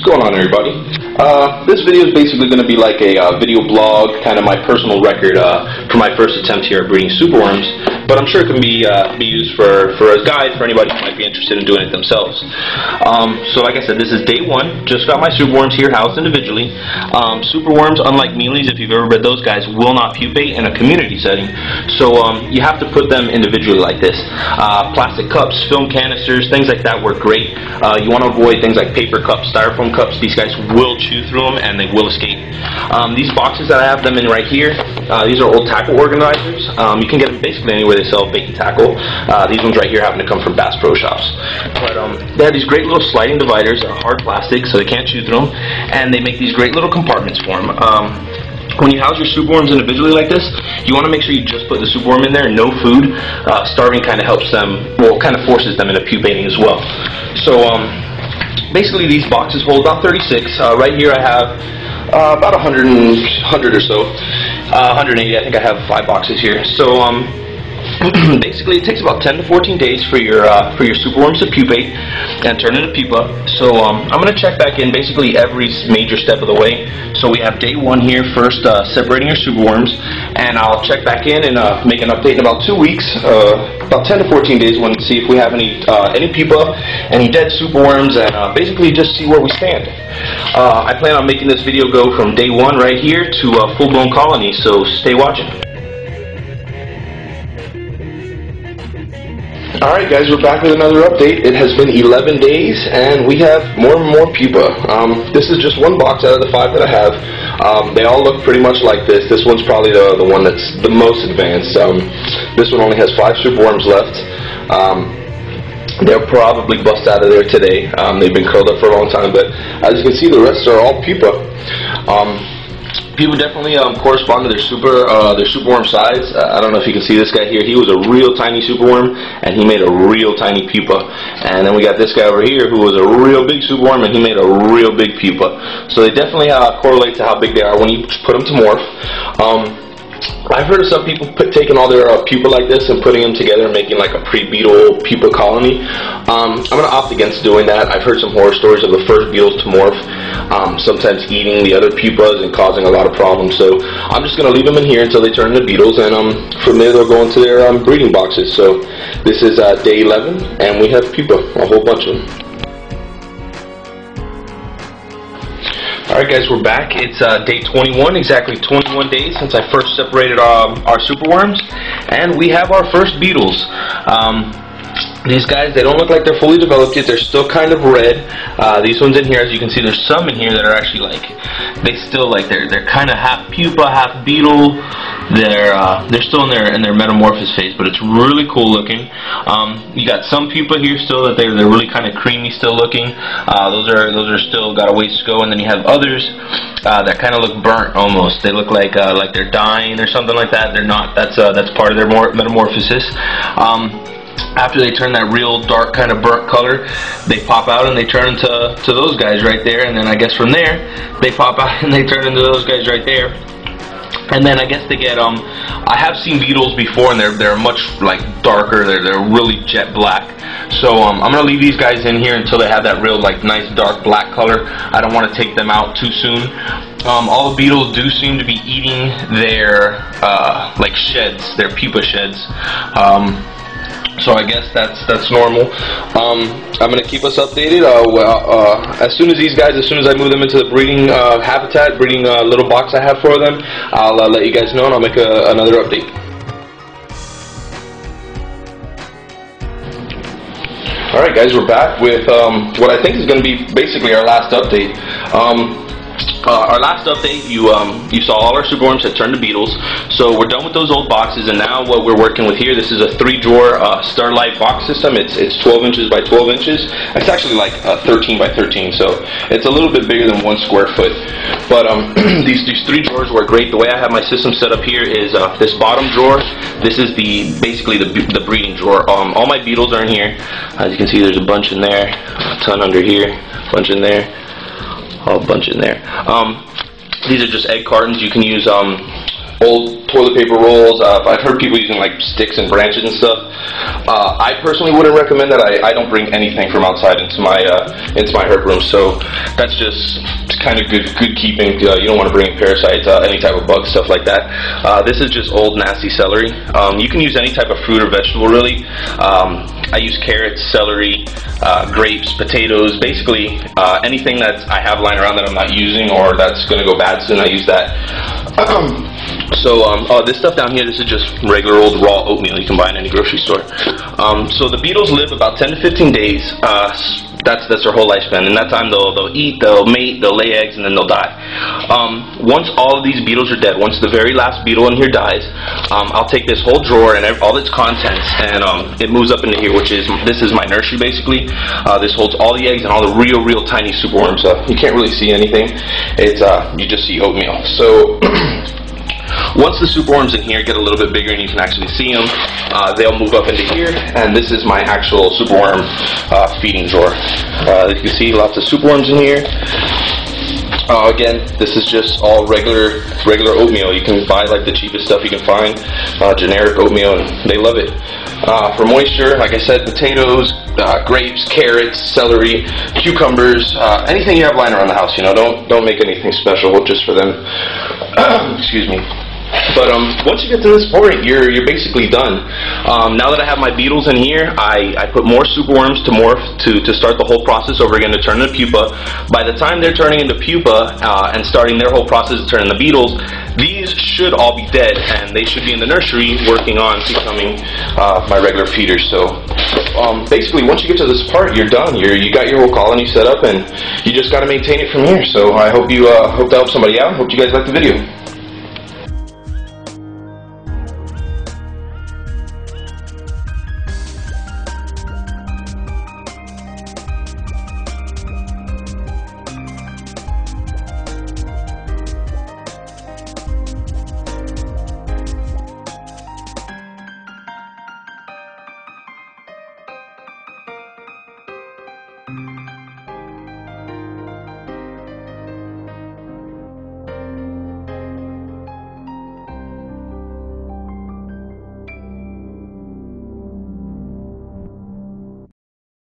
going on, everybody? This video is basically going to be like a video blog, kind of my personal record for my first attempt here at breeding superworms, but I'm sure it can be used for a guide for anybody who might be interested in doing it themselves. So like I said, this is day one. Just got my superworms here housed individually. Superworms, unlike mealies, if you've ever bred those guys, will not pupate in a community setting, so you have to put them individually like this. Plastic cups, film canisters, things like that work great. You want to avoid things like paper cups, styrofoam cups. These guys will chew through them and they will escape. These boxes that I have them in right here, these are old tackle organizers. You can get them basically anywhere they sell bait and tackle. These ones right here happen to come from Bass Pro Shops. But they have these great little sliding dividers that are hard plastic, so they can't chew through them, and they make these great little compartments for them. When you house your superworms individually like this, you want to make sure you just put the superworm in there, no food. Starving kind of helps them, well, kind of forces them into pupating as well. So basically these boxes hold about 36. Right here I have about 100 or so, 180. I think I have 5 boxes here. So basically it takes about 10 to 14 days for your superworms to pupate and turn into pupa. So I'm going to check back in basically every major step of the way. So we have day one here, first separating your superworms, and I'll check back in and make an update in about 2 weeks, about 10 to 14 days, when see if we have any pupa, any dead superworms, and basically just see where we stand. I plan on making this video go from day one right here to a full-blown colony, so stay watching. Alright guys, we're back with another update. It has been 11 days and we have more and more pupa. This is just one box out of the 5 that I have. They all look pretty much like this. This one's probably the one that's the most advanced. This one only has 5 superworms left. They'll probably bust out of there today. They've been curled up for a long time, but as you can see, the rest are all pupa. Pupa definitely correspond to their superworm size. I don't know if you can see this guy here. He was a real tiny superworm, and he made a real tiny pupa. And then we got this guy over here who was a real big superworm, and he made a real big pupa. So they definitely correlate to how big they are when you put them to morph. I've heard of some people taking all their pupa like this and putting them together and making like a pre-beetle pupa colony. I'm going to opt against doing that. I've heard some horror stories of the first beetles to morph, sometimes eating the other pupas and causing a lot of problems. So I'm just going to leave them in here until they turn into beetles, and from there they'll go into their breeding boxes. So this is day 11, and we have pupa, a whole bunch of them. Alright guys, we're back. It's day 21, exactly 21 days since I first separated our superworms, and we have our first beetles. These guys, they don't look like they're fully developed yet. They're still kind of red. These ones in here, as you can see, there's some in here that are actually like, they're kind of half pupa, half beetle. They're still in their metamorphosis phase, but it's really cool looking. You got some pupa here still that they're really kind of creamy still looking. Those are still got a ways to go, and then you have others that kind of look burnt almost. They look like they're dying or something like that. They're not. That's part of their metamorphosis. After they turn that real dark kind of burnt color, they pop out and they turn into those guys right there, and then I guess from there they pop out and they turn into those guys right there. And then I guess they get I have seen beetles before, and they're much like darker. They're really jet black. So I'm gonna leave these guys in here until they have that real like nice dark black color. I don't want to take them out too soon. All the beetles do seem to be eating their like sheds, their pupa sheds. So I guess that's normal. I'm going to keep us updated. As soon as I move them into the breeding habitat, breeding little box I have for them, I'll let you guys know, and I'll make another update. Alright guys, we're back with what I think is going to be basically our last update. Our last update, you saw all our superworms had turned to beetles, so we're done with those old boxes, and now what we're working with here, this is a 3-drawer Starlight box system. It's 12 inches by 12 inches. It's actually like 13 by 13, so it's a little bit bigger than 1 square foot. But these 3 drawers work great. The way I have my system set up here is this bottom drawer. This is basically the breeding drawer. All my beetles are in here. As you can see, there's a bunch in there, a ton under here, a bunch in there. A bunch in there. These are just egg cartons. You can use old toilet paper rolls. I've heard people using like sticks and branches and stuff. I personally wouldn't recommend that. I don't bring anything from outside into my herb room, so that's just kind of good keeping. You don't want to bring parasites, any type of bugs, stuff like that. This is just old nasty celery. You can use any type of fruit or vegetable really. I use carrots, celery, grapes, potatoes, basically anything that I have lying around that I'm not using or that's going to go bad soon, I use that. This stuff down here, this is just regular old raw oatmeal you can buy in any grocery store. So the beetles live about 10 to 15 days. That's their whole lifespan. In that time, they'll eat, they'll mate, they'll lay eggs, and then they'll die. Once all of these beetles are dead, once the very last beetle in here dies, I'll take this whole drawer and all its contents, and it moves up into here, this is my nursery basically. This holds all the eggs and all the real tiny superworms. You can't really see anything. It's you just see oatmeal. So. Once the superworms in here get a little bit bigger and you can actually see them, they'll move up into here, and this is my actual superworm feeding drawer. You can see lots of superworms in here. Again, this is just all regular oatmeal. You can buy like the cheapest stuff you can find, generic oatmeal, and they love it. For moisture, like I said, potatoes, grapes, carrots, celery, cucumbers, anything you have lying around the house. You know, don't make anything special just for them. Excuse me. But once you get to this point, you're basically done. Now that I have my beetles in here, I put more superworms to morph to start the whole process over again to turn into pupa. By the time they're turning into pupa and starting their whole process to turn into beetles, these should all be dead, and they should be in the nursery working on becoming my regular feeders. So basically, once you get to this part, you're done. You got your whole colony set up, and you just got to maintain it from here. So I hope that helped somebody out. Hope you guys liked the video.